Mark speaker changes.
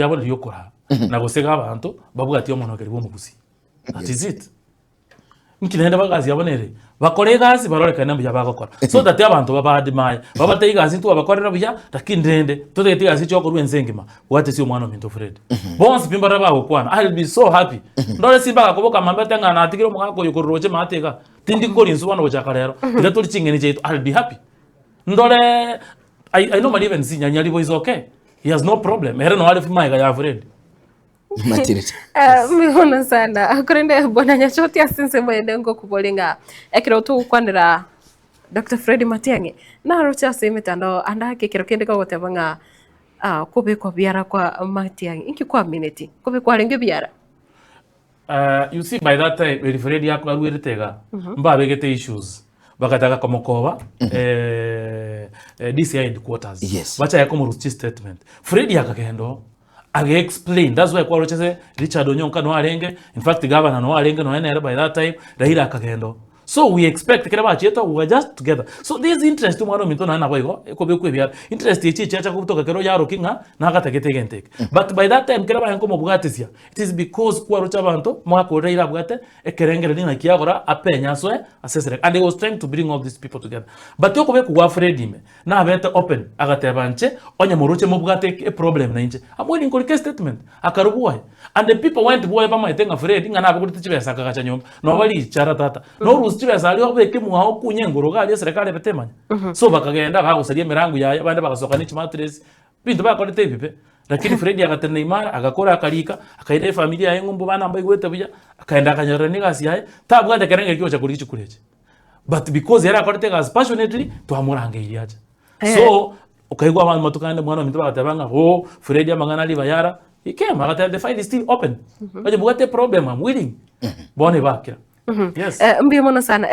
Speaker 1: yabo yokora na gusega abantu bavuga ati omuntu akari bomugusi that is it mkinenda bagazi yabonere bakore gazi baroreka nambi yabagakora so that abantu babadimaye babateye gazi tu abakorera buya lakini ndende tutete gazi cyo ko rwenzengima wate si umwana minto Fred bonse pimbara baho kwana I'll be so happy ndore simba gakoboka mamba tangana atikiro mugako yokoroje mateka tindi kori nzubano bojakarero ira turi chingene chetu I'll be happy ndore I normally even see Nyanyali boy is okay. He has no problem. Era no hali fuma ya Fred.
Speaker 2: Matiriti.
Speaker 3: Mihona sana. Kurende bwana Nyachoti asinse mwende ngo kubolinga. Ekiro tu kwandira Dr. Fred Matiang'i. Na rocha semitando anda kekiro kende ko gotebanga kube kwa biara kwa Matiang'i. Inki kwa minute. Kube kwa lenge biara.
Speaker 1: You see by that time Fred yakwa rueretega. Mba begete issues. Bakataka komokoba DCI headquarters.
Speaker 2: Yes.
Speaker 1: Bacha yako mu statement. Fred yakagendo age explain. That's why kwa rochese Richard Onyonka no arenge. In fact governor no arenge no ene by that time Raila akagendo. So we expect kera bacheta we were just together. So this interest mwana minto na kwa iko be kwebya. Interest ichi chacha kutoka kero yaro kinga na akategete. But by that time kera bayanko mubugatisia. It is because kwa rocha bantu mwako Raila bugate ekerengere dina kiagora apenya so assessor. And they was trying to bring all these people together. But yoko be kuwa Fred ime na abete open agatebanche onya muruche mubugate a problem na inche. Amwe ni statement akarubuwa. And the people went boy ba maitenga Fred ngana abugute chibesa kakacha nyomba. No bali chara tata. No Sali obeke muhaho kunyengoro gali serikali betemanya so bakagenda bagusalie mirango ya bande bagasoka ni matres bintu bakore tepipe lakini Fred agatena imara agakora akalika akaide familia y'engumbu bana ambaye gwete buya akaenda akanyara ni gasi yaye tabwa ndakerenge kiyo chakuri chikuleje but because yara akorete gas passionately to amurange iliaje so ukaigwa abantu matukande mwana mintu bagatabanga Fred amangana liva yara ikema agata the file is still open baje bugate problem I'm willing bone bakira. Yes.
Speaker 3: Mbio mono sana.